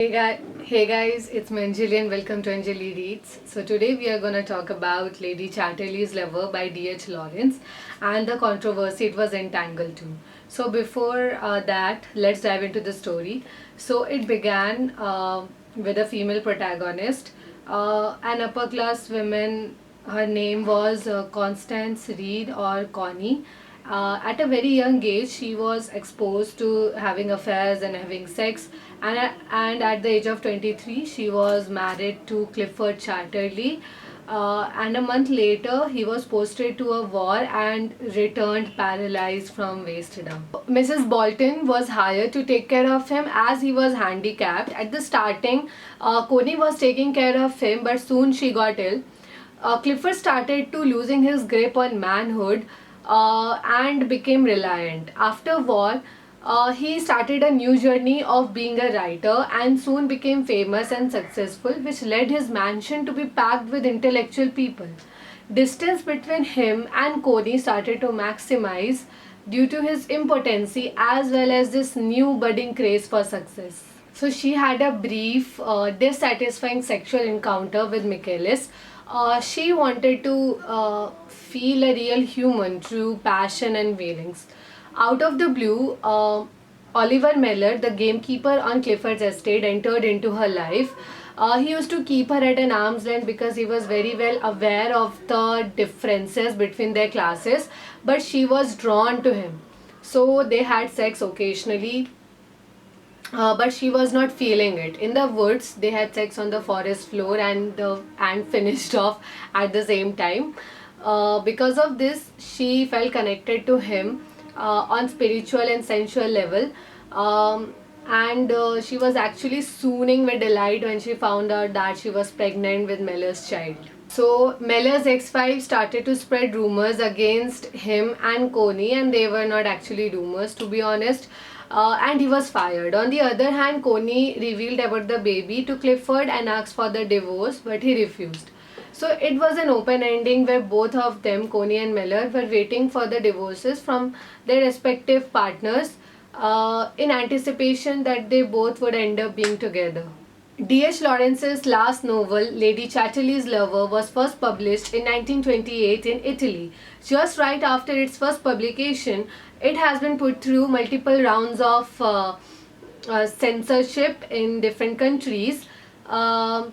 Hey guys, it's me Anjali and welcome to Anjali Reads. So today we are going to talk about Lady Chatterley's Lover by D.H. Lawrence and the controversy it was entangled to. So before that, let's dive into the story. So it began with a female protagonist, an upper class woman. Her name was Constance Reed or Connie. At a very young age, she was exposed to having affairs and having sex, and at the age of 23, she was married to Clifford Chatterley. And a month later, he was posted to a war and returned paralyzed from waist down. Mrs. Bolton was hired to take care of him as he was handicapped. At the starting, Coney was taking care of him, but soon she got ill. Clifford started to losing his grip on manhood and became reliant. After war, he started a new journey of being a writer and soon became famous and successful, which led his mansion to be packed with intellectual people. Distance between him and Coney started to maximize due to his impotency as well as this new budding craze for success. So she had a brief, dissatisfying sexual encounter with Michaelis. She wanted to feel a real human through passion and feelings. Out of the blue, Oliver Meller, the gamekeeper on Clifford's estate, entered into her life. He used to keep her at an arm's length because he was very well aware of the differences between their classes, but she was drawn to him. So they had sex occasionally, but she was not feeling it. In the woods, they had sex on the forest floor and finished off at the same time. Because of this, she felt connected to him on spiritual and sensual level. And she was actually swooning with delight when she found out that she was pregnant with Meller's child. So Meller's ex-wife started to spread rumors against him and Coney, and they were not actually rumors, to be honest. And he was fired. On the other hand, Coney revealed about the baby to Clifford and asked for the divorce, but he refused. So it was an open ending where both of them, Coney and Meller, were waiting for the divorces from their respective partners in anticipation that they both would end up being together. D.H. Lawrence's last novel, Lady Chatterley's Lover, was first published in 1928 in Italy. Just right after its first publication, it has been put through multiple rounds of censorship in different countries for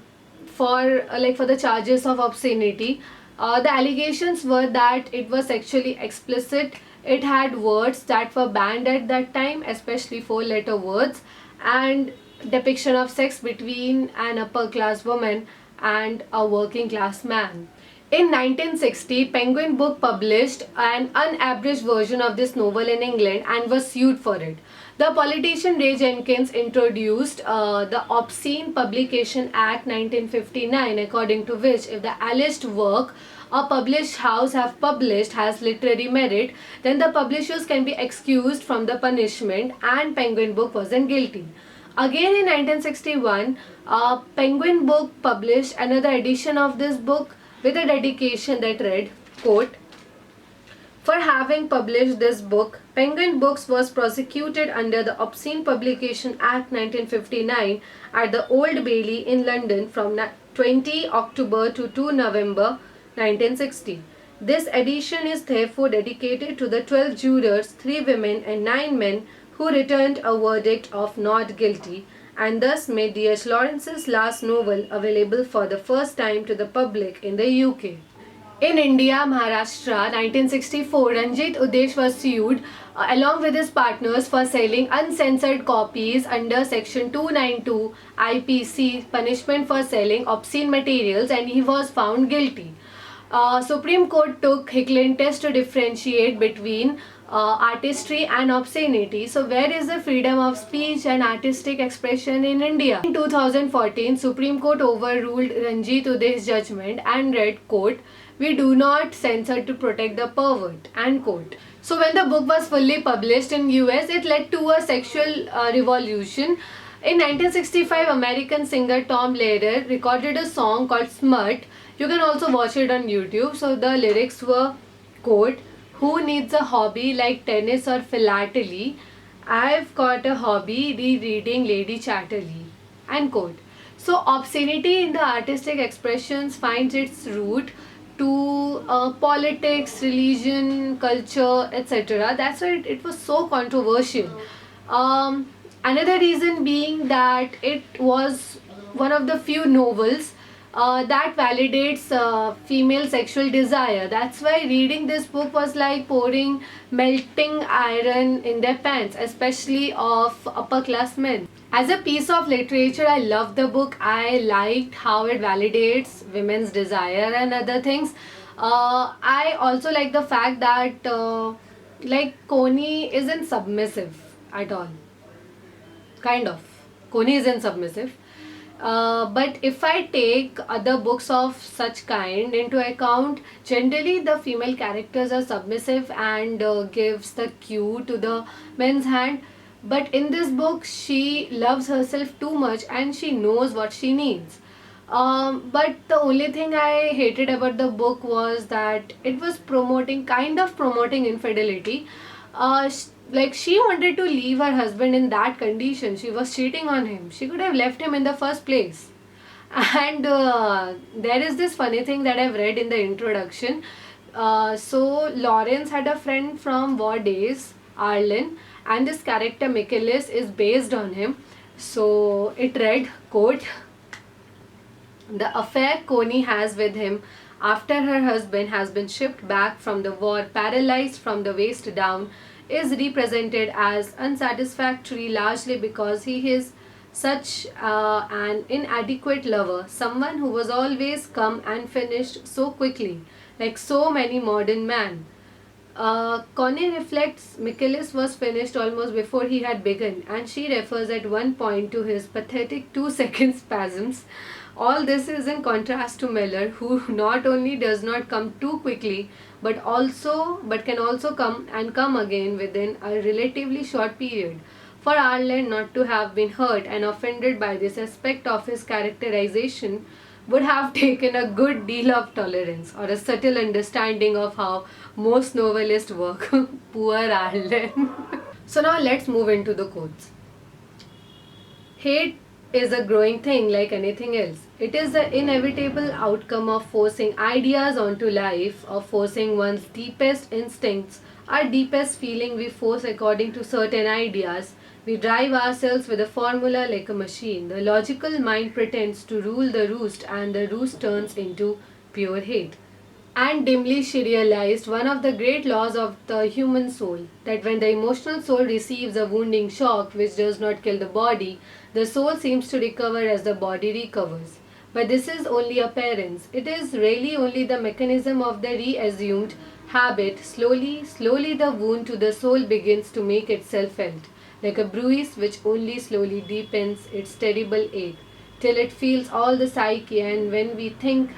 the charges of obscenity. The allegations were that it was sexually explicit. It had words that were banned at that time, especially four-letter words, and depiction of sex between an upper class woman and a working class man. In 1960, Penguin Book published an unabridged version of this novel in England and was sued for it. The politician Ray Jenkins introduced the Obscene Publication Act 1959, according to which if the alleged work a published house have published has literary merit, then the publishers can be excused from the punishment, and Penguin Book wasn't guilty. Again in 1961, Penguin Book published another edition of this book with a dedication that read, quote, "For having published this book, Penguin Books was prosecuted under the Obscene Publication Act 1959 at the Old Bailey in London from 20 October to 2 November 1960. This edition is therefore dedicated to the 12 jurors, 3 women and 9 men, who returned a verdict of not guilty, and thus made D.H. Lawrence's last novel available for the first time to the public in the UK. In India, Maharashtra, 1964, Ranjit Udesh was sued along with his partners for selling uncensored copies under Section 292 IPC, punishment for selling obscene materials, and he was found guilty. Supreme Court took Hickling test to differentiate between artistry and obscenity. So where is the freedom of speech and artistic expression in India? In 2014, Supreme Court overruled Ranjit Udesh's judgment and read, quote, "We do not censor to protect the pervert," end quote. So when the book was fully published in US, it led to a sexual revolution. In 1965, American singer Tom Lehrer recorded a song called Smut. You can also watch it on YouTube. So the lyrics were, quote, "Who needs a hobby like tennis or philately? I've got a hobby, rereading Lady Chatterley." and quote. So obscenity in the artistic expressions finds its root to politics, religion, culture, etc. That's why it was so controversial. Another reason being that it was one of the few novels that validates female sexual desire. That's why reading this book was like pouring melting iron in their pants, especially of upper class men. As a piece of literature, I love the book. I liked how it validates women's desire and other things. I also like the fact that like Coney isn't submissive at all. Kind of. Coney isn't submissive. But if I take other books of such kind into account, generally the female characters are submissive and gives the cue to the men's hand. But in this book, she loves herself too much and she knows what she needs. But the only thing I hated about the book was that it was kind of promoting infidelity. Like she wanted to leave her husband in that condition. She was cheating on him. She could have left him in the first place. And there is this funny thing that I've read in the introduction. So Lawrence had a friend from war days, Arlen, and this character Michaelis is based on him. So it read, quote, the affair Coney has with him after her husband has been shipped back from the war paralyzed from the waist down is represented as unsatisfactory largely because he is such an inadequate lover, someone who was always come and finished so quickly, like so many modern men. Connie reflects Michaelis was finished almost before he had begun, and she refers at one point to his pathetic 2 second spasms. All this is in contrast to Miller, who not only does not come too quickly, but can also come again within a relatively short period. For Arlen not to have been hurt and offended by this aspect of his characterization would have taken a good deal of tolerance or a subtle understanding of how most novelists work. Poor Arlen. So now let's move into the quotes. Hate is a growing thing like anything else. It is the inevitable outcome of forcing ideas onto life, of forcing one's deepest instincts, our deepest feeling we force according to certain ideas. We drive ourselves with a formula like a machine. The logical mind pretends to rule the roost and the roost turns into pure hate. And dimly she realized one of the great laws of the human soul, that when the emotional soul receives a wounding shock which does not kill the body, the soul seems to recover as the body recovers. But this is only appearance. It is really only the mechanism of the reassumed habit. Slowly the wound to the soul begins to make itself felt, like a bruise which only slowly deepens its terrible ache till it feels all the psyche, and when we think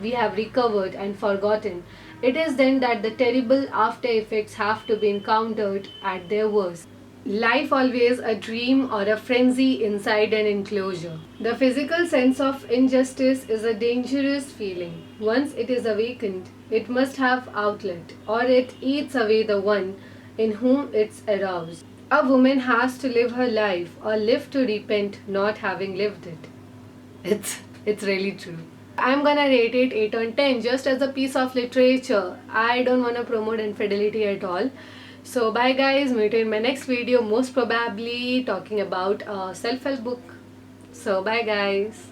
we have recovered and forgotten, it is then that the terrible after effects have to be encountered at their worst. Life always a dream or a frenzy inside an enclosure. The physical sense of injustice is a dangerous feeling. Once it is awakened, it must have outlet, or it eats away the one in whom it's aroused. A woman has to live her life or live to repent not having lived it. It's really true. I'm gonna rate it 8 on 10 just as a piece of literature. I don't wanna promote infidelity at all. So bye guys, meet you in my next video, most probably talking about a self-help book. So bye guys.